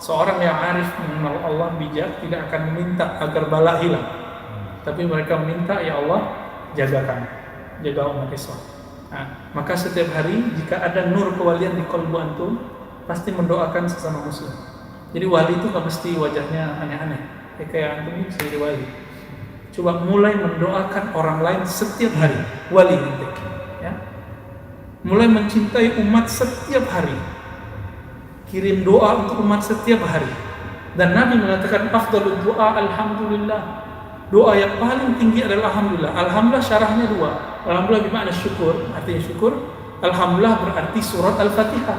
Seorang yang arif mengenal Allah bijak tidak akan meminta agar bala hilang, tapi mereka meminta, ya Allah jagakan, jaga umat Islam. Nah, maka setiap hari jika ada nur kewalian di qalbu antum, pasti mendoakan sesama muslim. Jadi wali itu nggak mesti wajahnya aneh-aneh, kayak antum ini bisa jadi wali. Coba mulai mendoakan orang lain setiap hari, wali nanti, ya. Mulai mencintai umat setiap hari. Kirim doa untuk umat setiap hari. Dan Nabi mengatakan afdalud doa alhamdulillah. Doa yang paling tinggi adalah alhamdulillah. Alhamdulillah syarahnya dua. Alhamdulillah bermakna syukur, artinya syukur. Alhamdulillah berarti surat Al-Fatihah.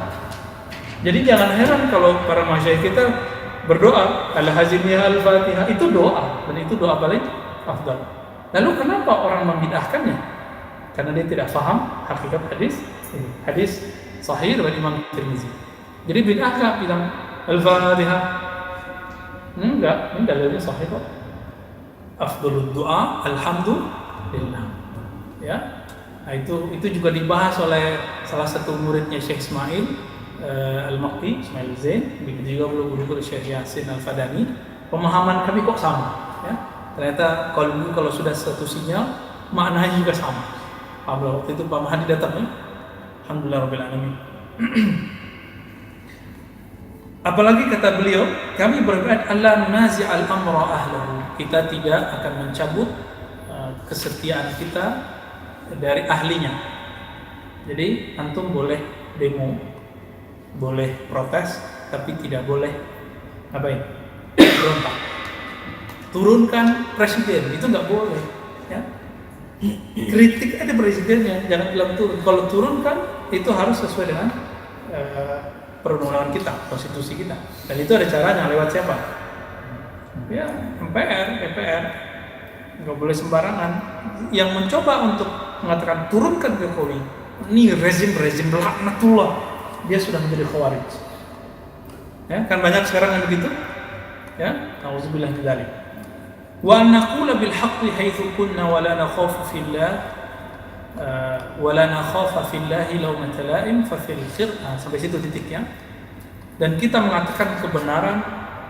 Jadi jangan heran kalau para masyayikh kita berdoa al-hazimiyah Al-Fatihah, itu doa, dan itu doa paling afdal. Lalu kenapa orang membid'ahkannya? Karena dia tidak paham hakikat hadis ini. Hadis sahih dari Imam Tirmizi. Jadi bid'ah nggak bilang Al-Fatihah? Enggak, ini dalilnya sahih kok. Afdalud doa alhamdulillah. Ya, nah, itu juga dibahas oleh salah satu muridnya Syekh Ismail Al-Makki, Ismail Zain, begitu juga guru Syekh Yasin Al-Fadani. Pemahaman kami kok sama, ya. Ternyata kalau sudah satu sinyal, maknanya juga sama. Alhamdulillah, waktu itu Pak Mahdi datang, ya. Alhamdulillah rabbil alamin. Apalagi kata beliau, kami berbuat Allah nazi'al amra ahlahu. Kita tidak akan mencabut kesetiaan kita dari ahlinya. Jadi antum boleh demo, boleh protes, tapi tidak boleh ngapain? Berontak. Turunkan presiden, itu nggak boleh, ya. Kritik aja presidennya, jangan bilang turun. Kalau turunkan itu harus sesuai dengan perundang-undangan kita, konstitusi kita. Dan itu ada caranya, lewat siapa? Ya, MPR, DPR. Nggak boleh sembarangan. Yang mencoba untuk mengatakan turunkan Jokowi, ini rezim laknatullah, dia sudah menjadi khawarij. Ya, kan banyak sekarang yang begitu. Ya, auzubillah min dzalik. Wa an naqula bil haqqi haitsu kunna wa la nakhafu fillah wa la nakhafa fillahi lawmata la'im fa fil khir. Sampai situ titiknya. Dan kita mengatakan kebenaran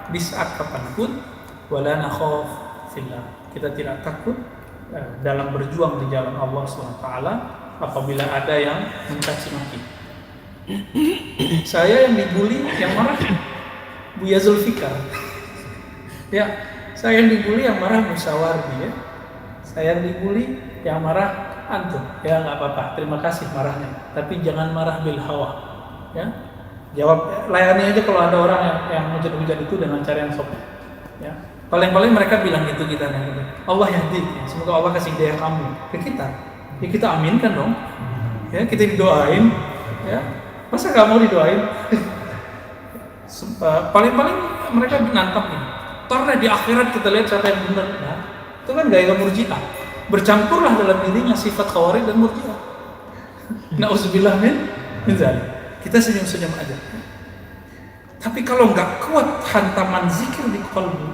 di saat kapanpun, wa la nakhaf fillah. Kita tidak takut dalam berjuang di jalan Allah SWT apabila ada yang mencaci maki. Saya yang dibully, yang marah Buya Zulfikar. Ya, saya yang dibully, yang marah Musawardi. Ya. Saya yang dibully, yang marah antum. Ya nggak apa-apa, terima kasih marahnya. Tapi jangan marah bil hawa. Ya, jawab, layani aja kalau ada orang yang hujat-hujat itu dengan cara yang sopan. Ya. Paling-paling mereka bilang gitu kita nih. Allah yahdi, ya. Semoga Allah kasih hidayah kamu ke kita. Ya kita aminkan dong. Ya kita didoain. Ya masa nggak mau didoain? Paling-paling mereka nantang ini. Karena di akhirat kita lihat siapa yang benar. Nah, itu kan gaya Murji'ah. Bercampurlah dalam dirinya sifat Khawarij dan Murji'ah. Na'udzubillah min zalik. Kita senyum-senyum aja. Tapi kalau nggak kuat hantaman zikir di qalbu,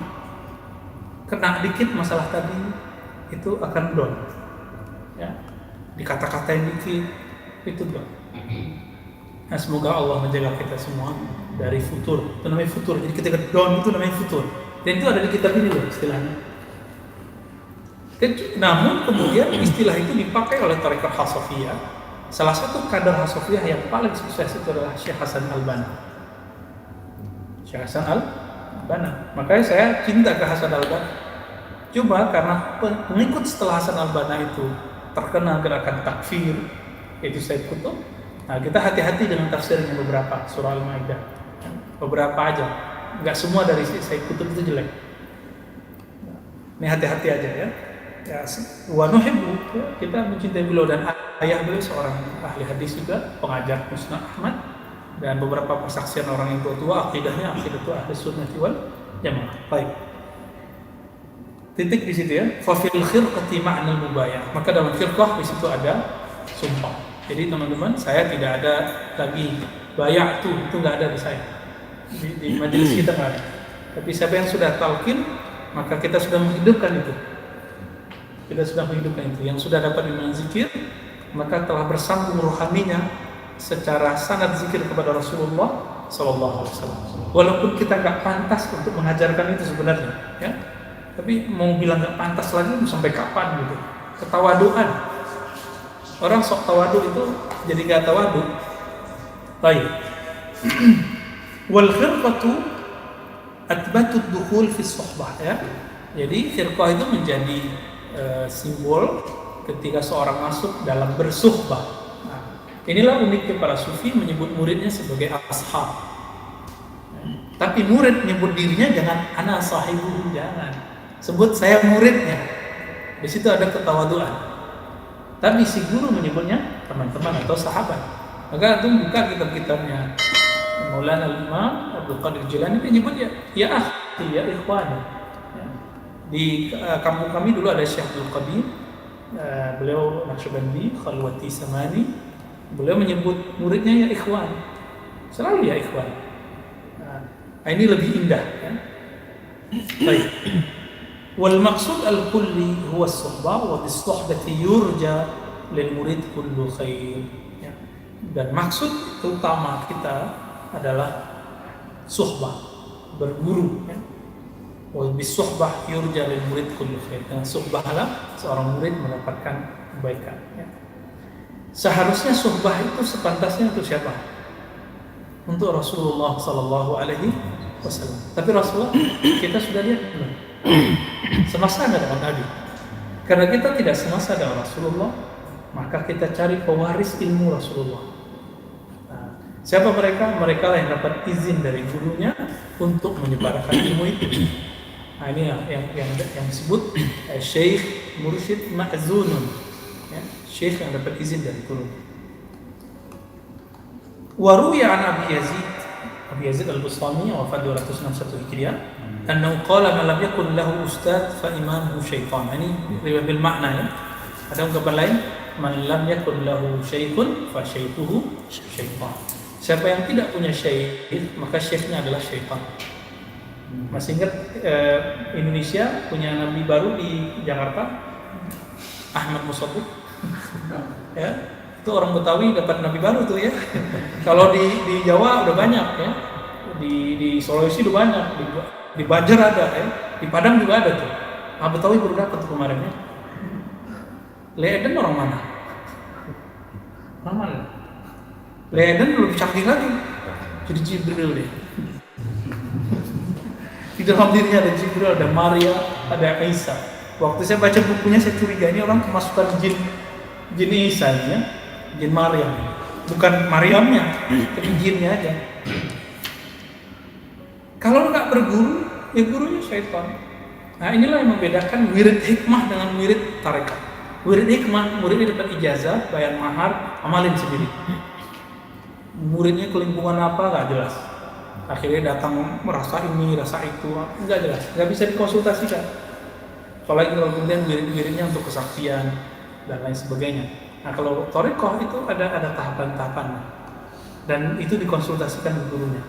kena dikit masalah tadi, itu akan down. Ya, dikata-katain dikit, itu down. Nah, semoga Allah menjaga kita semua dari futur. Itu namanya futur. Jadi ketika down itu namanya futur. Dan itu ada di kitab ini loh istilahnya. Namun kemudian istilah itu dipakai oleh Thariqah Hasafiyah. Salah satu kader Hasafiyah yang paling sukses itu adalah Syekh Hasan Al-Banna. Syekh Hasan Al-Banna. Makanya saya cinta ke Hasan Al-Banna. Cuma karena pengikut setelah Hasan Al-Banna itu terkena gerakan takfir, yaitu Said Qutb. Nah, kita hati-hati dengan tafsirnya beberapa surah Al-Maidah. Beberapa aja. Enggak semua dari Said Qutb itu jelek. Ini hati-hati aja ya. Ya, wa nuhibbu, kita mencintai beliau dan ayah beliau seorang ahli hadis juga, pengajar Musnad Ahmad, dan beberapa persaksian orang yang tua akidahnya akidah ahli sunnati wal jamaah. Baik. Titik di situ ya. Fa fil khirqati ma'nal mubayah. Maka dalam khirqah di situ ada sumpah. Jadi teman-teman, saya tidak ada lagi bayat itu nggak ada di saya. Di majelis kita nggak ada. Tapi siapa yang sudah talqin, maka kita sudah menghidupkan itu. Kita sudah menghidupkan itu. Yang sudah dapat iman zikir, maka telah bersambung rohaninya secara sanad zikir kepada Rasulullah Sallallahu Alaihi Wasallam. Walaupun kita nggak pantas untuk mengajarkan itu sebenarnya, ya. Tapi mau bilang nggak pantas lagi sampai kapan gitu? Ketawaduan. Orang sok tawadu itu jadi nggak tawadu. Baik. Wal khirqatu atbatud dukhul fi suhbah, ya. Jadi khirqah itu menjadi simbol ketika seorang masuk dalam bersuhbah. Nah, inilah uniknya para sufi menyebut muridnya sebagai ashab. Tapi murid menyebut dirinya jangan ana sahibuhu, jangan. Sebut saya muridnya. Di situ ada ketawaduan. Tapi si guru menyebutnya teman-teman atau sahabat. Maka itu buka kitab-kitabnya Maulana Imam Abdul Qadir Jilani menyebut ya akhi, ya ikhwan. Di kampung kami dulu ada Syekh Abdul Qadir, beliau Naqsyabandi, Khalwati Samani. Beliau menyebut muridnya ya ikhwan, selalu ya ikhwan. Nah, ini lebih indah, ya. Baik. Wal maqsud al-kulli huwa as-suhbah wa bis-suhbati yurja lil murid kullu khair. Ya. Dan maksud utama kita adalah suhbah, berguru, ya. Wa bis-suhbah yurja lil murid kullu khair. Dengan suhbahlah seorang murid mendapatkan kebaikan, ya. Seharusnya suhbah itu sepantasnya untuk siapa? Untuk Rasulullah Sallallahu Alaihi Wasallam. Tapi Rasulullah kita sudah lihat belum? Semasa dengan Nabi. Karena kita tidak semasa dengan Rasulullah, maka kita cari pewaris ilmu Rasulullah. Nah, siapa mereka? Mereka yang dapat izin dari gurunya untuk menyebarkan ilmu itu. Nah, ini yang disebut Syekh Mursyid Ma'zunun, ya, Syekh yang dapat izin dari guru. Waruya an Abi Yazid Al-Bustami wafat 261 Hijriah, annahu qala man lam yakun lahu ustad fa imamuhu syaitan. Ini riwayat bil makna, ya. Ada ungkapan lain, man lam yakun lahu syaikhun fa syaituhu syaitan. Siapa yang tidak punya syekh, maka syekhnya adalah syaitan. Masih ingat Indonesia punya nabi baru di Jakarta, Ahmad Musodik. Ya, itu orang Betawi dapat nabi baru tuh ya. Kalau di Jawa udah banyak ya, di Sulawesi udah banyak, di Banjar ada ya, di Padang juga ada tuh. Betawi baru dapat kemarin ya. Leiden orang mana? Orang mana? Leiden lebih canggih lagi, jadi Jibril deh. Di dalam dirinya ada Jibril, ada Maria, ada Isa. Waktu saya baca bukunya saya curiga ini orang kemasukan jin Isa ya, jin Maryam. Bukan Maryamnya, tapi jinnya aja. Kalau nggak berguru, ya gurunya syaitan. Nah inilah yang membedakan wirid hikmah dengan wirid tarekat. Wirid hikmah, muridnya dapat ijazah, bayar mahar, amalin sendiri. Muridnya kelimpungan apa nggak jelas. Akhirnya datang merasa ini, rasa itu, nggak jelas, nggak bisa dikonsultasikan. Apalagi kalau kemudian wirid-wiridnya untuk kesaksian dan lain sebagainya. Nah kalau thariqah itu ada tahapan-tahapan dan itu dikonsultasikan ke gurunya.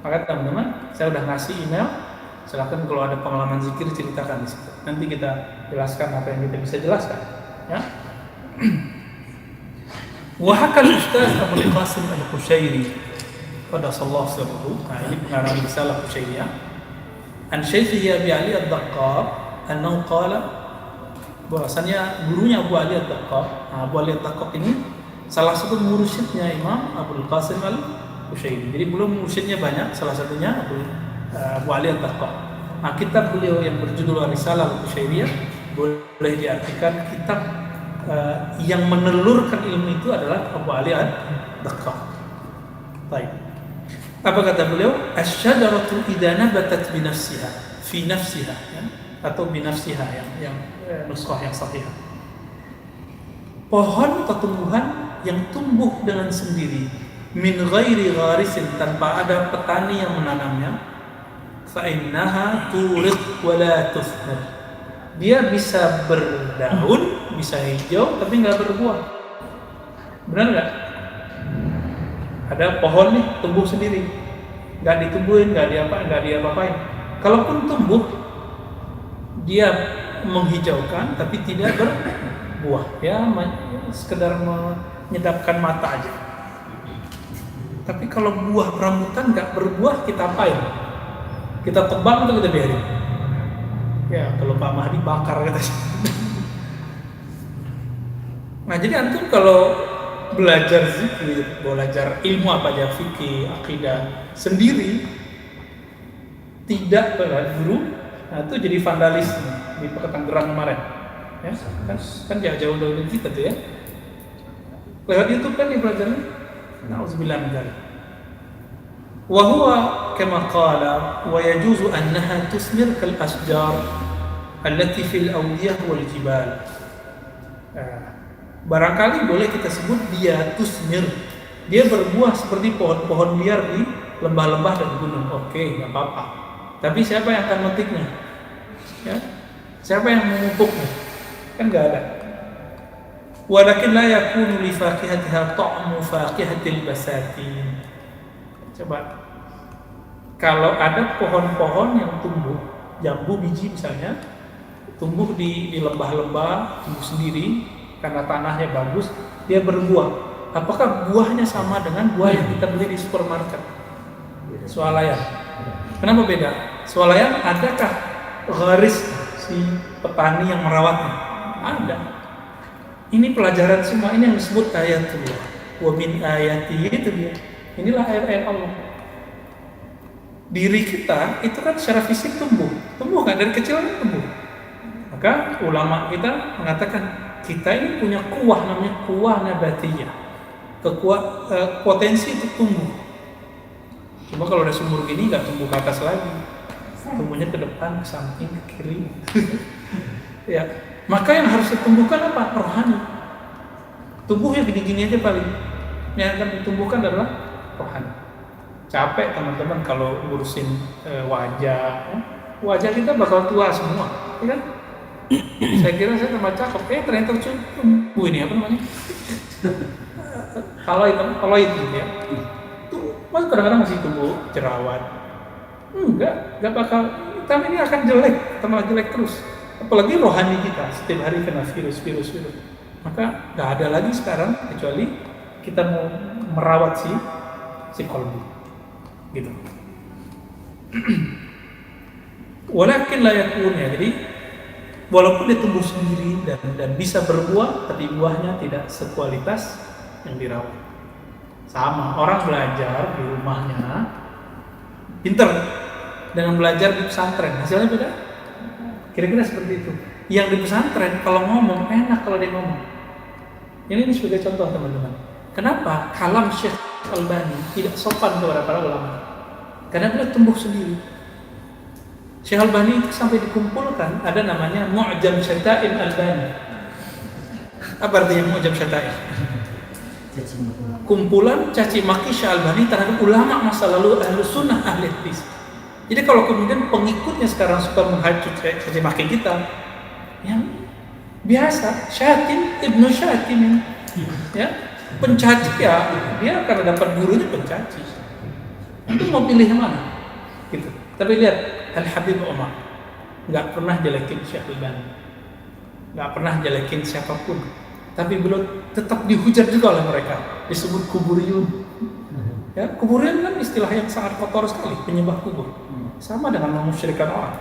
Maka teman-teman, saya udah ngasih email, silakan kalau ada pengalaman zikir ceritakan di situ. Nanti kita jelaskan apa yang kita bisa jelaskan. Ya. Wahakal Ustaz Abul Qasim Al-Qushairi qaddasallahu sirruhu. Nah ini pengarang risalah Qushairiyah. An Syaikhihi Abi Ali Ad-Daqqaq annahu qala, bahwasanya gurunya Abu Ali Ad-Daqqaq. Abu Ali Ad-Daqqaq ini salah satu mursyidnya Imam Abul Qasim Al-Qushairi. Jadi belum mursyidnya banyak, salah satunya Abu Ali Ad-Daqqaq. Nah, kitab beliau yang berjudul Risalah Al-Qushairiyah boleh diartikan kitab yang menelurkan ilmu itu adalah Abu Ali Ad-Daqqaq. Baik. Apa kata beliau? Asy-syajaratu idza nabatat bi nafsiha, fi nafsiha, ya? Atau bi nafsiha yang nuskhah yang sahih. Pohon atau tumbuhan yang tumbuh dengan sendiri, min ghairi gharisin, tanpa ada petani yang menanamnya, fa innaha turiq wa la tuthmir. Dia bisa berdaun, bisa hijau, tapi nggak berbuah. Benar nggak? Ada pohon nih tumbuh sendiri, nggak ditumbuhin, nggak diapa-apain. Kalaupun tumbuh, dia menghijaukan, tapi tidak berbuah. Ya, sekedar menyedapkan mata aja. Tapi kalau buah rambutan nggak berbuah, kita apain? Kita tebang atau kita biarin? Ya, kalau Pak Mahdi bakar katanya. Nah, jadi antum kalau belajar zikir, belajar ilmu apa aja, fikih, akidah sendiri, tidak pada guru, nah itu jadi vandalisme di Pekanbaru kemarin. Ya, kan jauh-jauh dari kita tuh ya. Lewat YouTube kan dipelajari. Nauzubillah min dzalik. Wa huwa kama qala wa yajuzu annaha tusmir kal asjar allati fil awdiyah wal jibal. Barangkali boleh kita sebut dia tusmir, dia berbuah seperti pohon-pohon liar di lembah-lembah dan gunung. Oke, nggak apa-apa. Tapi siapa yang akan memetiknya? Ya? Siapa yang memupuknya? Kan nggak ada. Walakin la yakunu li faqihatiha ta'mu faqihatil basatin. Coba, kalau ada pohon-pohon yang tumbuh, jambu biji misalnya, tumbuh di lembah-lembah, tumbuh sendiri karena tanahnya bagus, dia berbuah. Apakah buahnya sama dengan buah yang kita beli di supermarket? Swalayan. Kenapa beda? Swalayan adakah garis si petani yang merawatnya? Ada. Ini pelajaran semua, ini yang disebut ayatullah. Wa min ayatihi, itu dia. Inilah ayat-ayat Allah. Diri kita itu kan secara fisik tumbuh kan, dari kecil kan tumbuh. Maka ulama kita mengatakan kita ini punya kuah, namanya kuah nabatiyah, potensi untuk tumbuh. Cuma kalau udah sumur gini nggak tumbuh ke atas lagi, tumbuhnya ke depan, ke samping, ke kiri. Ya, maka yang harus ditumbuhkan apa? Rohani. Tumbuhnya gini-gini aja paling. Yang akan ditumbuhkan adalah rohani. Capek teman-teman kalau ngurusin wajah. Wajah kita bakal tua semua, ya kan? Saya kira saya tambah cakep, ternyata tumbuh ini apa namanya? Kalau itu ya. Tuh, mas kadang-kadang masih tumbuh jerawat. Enggak bakal. Tapi ini akan jelek, tambah jelek terus. Apalagi rohani kita setiap hari kena virus. Maka nggak ada lagi sekarang kecuali kita mau merawat si kolbu, gitu. Walakin la yakun, ya. Jadi walaupun dia tumbuh sendiri dan bisa berbuah, tapi buahnya tidak sekualitas yang dirawat. Sama orang belajar di rumahnya pinter dengan belajar di pesantren, hasilnya beda. Kira-kira seperti itu. Yang di pesantren kalau ngomong enak kalau dia ngomong. Ini sebagai contoh teman-teman. Kenapa kalam Syekh Albani tidak sopan kepada para ulama? Karena dia tumbuh sendiri. Syekh Albani itu sampai dikumpulkan, ada namanya Mu'jam Syata'im Albani. Apa artinya Mu'jam Syata'im? Kumpulan caci maki Syekh Albani terhadap ulama masa lalu, ahli sunnah, ahli hadis. Jadi kalau kemudian pengikutnya sekarang suka menghujat caci maki kita, yang biasa, Syatim Ibnu Syatim, ya, pencaci, ya, dia akan dapat gurunya pencaci. Itu mau pilih yang mana? Gitu. Tapi lihat Al-Habib Umar nggak pernah jelekin Syekh Albani, nggak pernah jelekin siapapun, tapi beliau tetap dihujat juga oleh mereka, disebut kuburiyun. Ya, kuburiyun kan istilah yang sangat kotor sekali, penyembah kubur, sama dengan memusyrikan orang.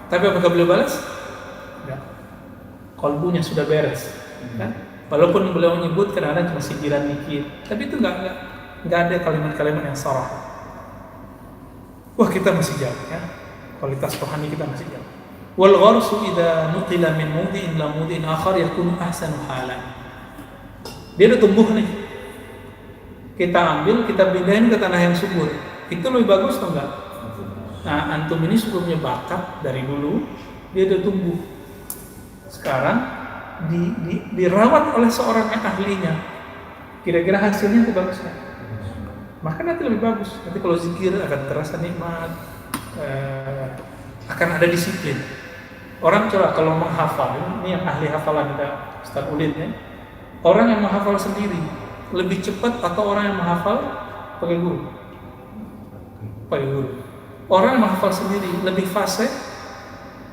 Tapi apakah beliau balas? Enggak. Kolbunya sudah beres. Kan? Walaupun beliau menyebut kadang-kadang cuma sindiran dikit, tapi itu nggak ada kalimat-kalimat yang sarah. Wah, kita masih jauh, ya. Kualitas rohani kita masih jauh. Wal gharsu idza nuqila min mudhi'in ila mudhi'in akhar yakunu ahsanu halan. Dia udah tumbuh nih. Kita ambil, kita pindahin ke tanah yang subur. Itu lebih bagus atau enggak? Nah, antum ini sudah punya bakat dari dulu, dia udah tumbuh. Sekarang dirawat oleh seorang yang ahlinya. Kira-kira hasilnya itu bagus nggak? Maka nanti lebih bagus. Nanti kalau zikir akan terasa nikmat, akan ada disiplin. Orang coba kalau menghafal, ini yang ahli hafalan kita Ustaz Ulid, ya. Orang yang menghafal sendiri lebih cepat atau orang yang menghafal pakai guru? Pakai guru. Orang yang menghafal sendiri lebih fasih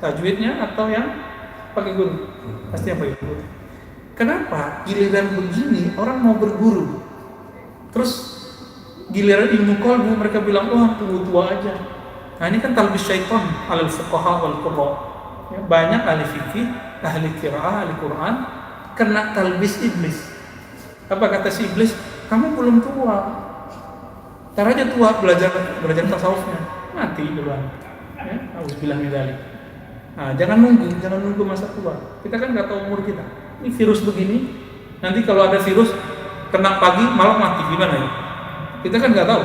tajwidnya atau yang pakai guru? Pasti yang pakai guru. Kenapa? Giliran begini orang mau berguru, terus giliran ilmu qalbu mereka bilang, oh tunggu tua aja. Nah ini kan talbis syaitan alal fuqaha wal qurra. Ya, banyak ahli fikih, ahli qiraah, ahli Quran kena talbis iblis. Apa kata si iblis? Kamu belum tua. Ntar aja tua belajar tasawufnya. Mati duluan. Ya, auzubillah min dzalik. Nah, jangan nunggu masa tua. Kita kan nggak tahu umur kita. Ini virus begini, nanti kalau ada virus kena pagi malam mati, gimana ya? Kita kan nggak tahu.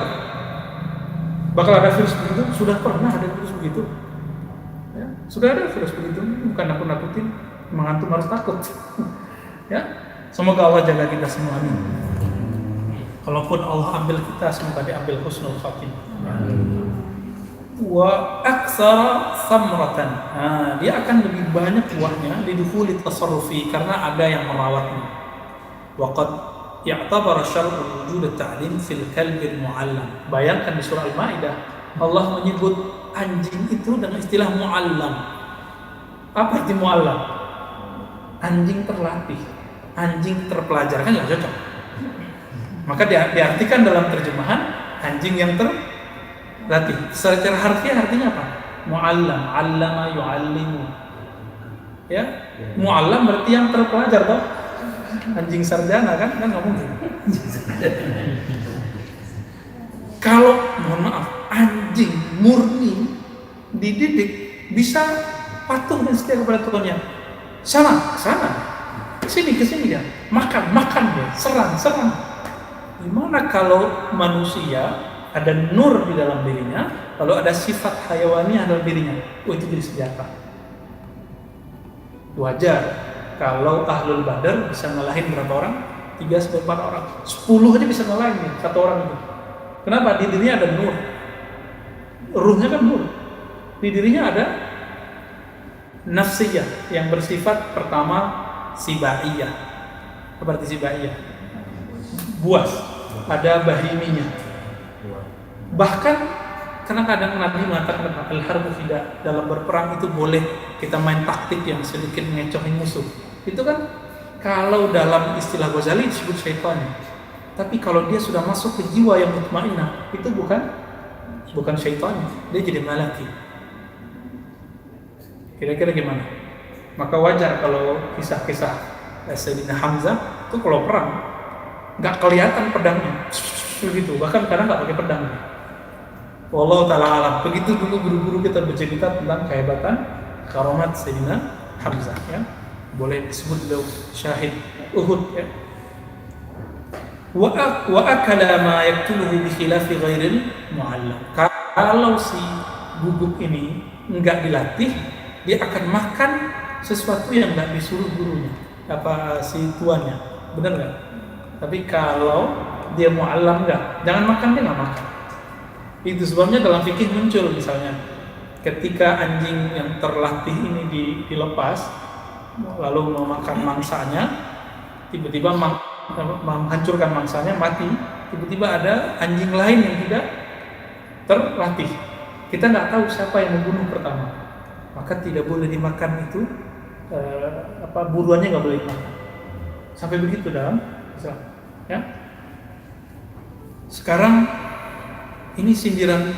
Bakal ada virus begitu, sudah pernah ada virus begitu. Ya, sudah ada virus begitu, bukan nakut-nakutin, memang antum harus takut. Ya, semoga Allah jaga kita semua, amin. Kalaupun Allah ambil kita, semoga diambil husnul khatimah. Wa aksara samratan. Nah, dia akan lebih banyak buahnya lidukhuli tasarrufi karena ada yang merawatnya. Waqad ya'tabar syar'u wujud at-ta'lim fil kalbil mu'allam. Bayangkan di surah Al-Maidah Allah menyebut anjing itu dengan istilah mu'allam. Apa arti mu'allam? Anjing terlatih, anjing terpelajar, kan nggak cocok. Maka diartikan dalam terjemahan anjing yang terlatih. Secara harfiah artinya apa? Mu'allam, 'allama yu'allimu. Ya, mu'allam berarti yang terpelajar, toh. Anjing sarjana kan nggak mungkin. Kalau mohon maaf, anjing murni dididik bisa patuh dan setia kepada tuannya. Sana, kesini ya, makan ya, serang. Gimana kalau manusia ada nur di dalam dirinya, lalu ada sifat hayawani dalam dirinya? Oh, itu jadi senjata. Wajar kalau ahlul badar bisa ngalahin berapa orang? 3-4 orang. 10 aja bisa ngalahin nih, satu orang itu. Kenapa? Di dirinya ada nur. Ruhnya kan nur. Di dirinya ada nafsiyah yang bersifat pertama sibaiyah. Apa arti sibaiyah? Buas. Ada bahiminya. Bahkan Karena kadang Nabi mengatakan al-harbu tidak, dalam berperang itu boleh kita main taktik yang sedikit mengecohin musuh. Itu kan kalau dalam istilah Ghazali disebut syaitan. Tapi kalau dia sudah masuk ke jiwa yang mutmainah, itu bukan syaitan, dia jadi malaki. Kira-kira gimana? Maka wajar kalau kisah-kisah Sayyidina Hamzah itu kalau perang nggak kelihatan pedangnya, begitu. Bahkan kadang nggak pakai pedang. Wallahu ta'ala alam. Begitu dulu guru-guru kita bercerita tentang kehebatan karamat Sayyidina Hamzah, ya. Boleh disebut beliau syahid Uhud, ya. Wa akala ma yaktuluhu bi khilafi ghairil mu'allam. Kalau si gugup ini enggak dilatih, dia akan makan sesuatu yang enggak disuruh gurunya, si tuannya. Benar enggak? Tapi kalau dia mu'allam enggak, jangan makan, dia enggak makan. Itu sebabnya dalam fikih muncul misalnya ketika anjing yang terlatih ini dilepas lalu memakan mangsanya, tiba-tiba menghancurkan mangsanya, mati. Tiba-tiba ada anjing lain yang tidak terlatih, kita nggak tahu siapa yang membunuh pertama, maka tidak boleh dimakan itu, buruannya nggak boleh dimakan. Sampai begitu dalam Islam, ya. Sekarang ini sindiran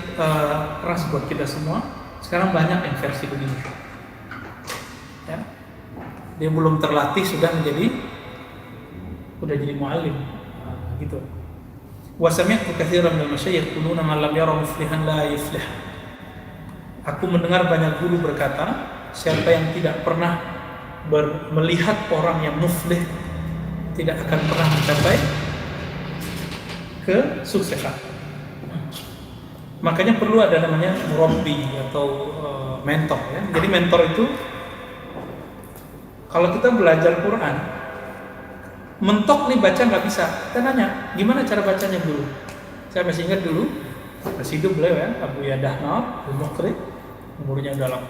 keras buat kita semua. Sekarang banyak yang versi begini, ya. Dia belum terlatih sudah jadi muallim, gitu. Wa sami'tu katsiran minal masyayikh yaquluna man lam yara muflihan la yuflih. Aku mendengar banyak guru berkata, siapa yang tidak pernah melihat orang yang muflih tidak akan pernah mencapai kesuksesan. Makanya perlu ada namanya murabbi atau mentor, ya. Jadi mentor itu kalau kita belajar Quran, mentok nih baca nggak bisa, kita nanya gimana cara bacanya dulu. Saya masih ingat dulu masih hidup beliau, ya, Abu Yadah Al-Muqri, umurnya udah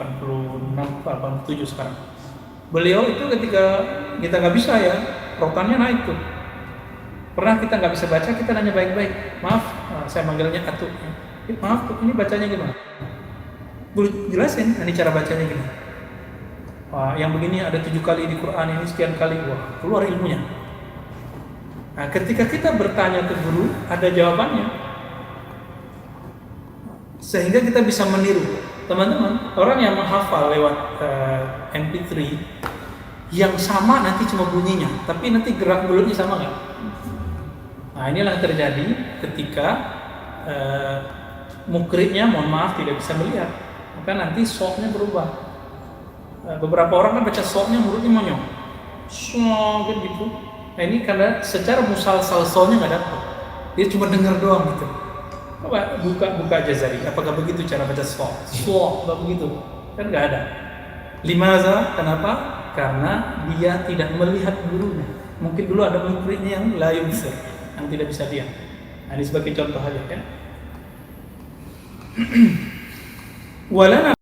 86-87 sekarang. Beliau itu ketika kita nggak bisa, ya, rotannya naik tuh. Pernah kita nggak bisa baca, kita nanya baik-baik, maaf, saya manggilnya Atu, maaf, ini bacanya gimana? Boleh jelasin, ini cara bacanya gimana? Yang begini ada 7 kali di Quran, ini sekian kali, wah, keluar ilmunya. Nah, ketika kita bertanya ke guru, ada jawabannya, sehingga kita bisa meniru. Teman-teman, orang yang menghafal lewat MP3 yang sama nanti cuma bunyinya, tapi nanti gerak mulutnya sama nggak? Nah, inilah yang terjadi ketika mukrinya, mohon maaf, tidak bisa melihat, maka nanti soknya berubah. Beberapa orang kan baca soknya mulutnya monyong, gitu. Nah, ini karena secara musalsal soknya nggak dapat, dia cuma dengar doang gitu. Coba buka Jazari, apakah begitu cara baca sok? Sok nggak begitu, kan nggak ada. Limaza? Kenapa? Karena dia tidak melihat gurunya. Mungkin dulu ada mukrinya yang la yubsir, yang tidak bisa lihat. Nah, ini sebagai contoh aja, ya. Walana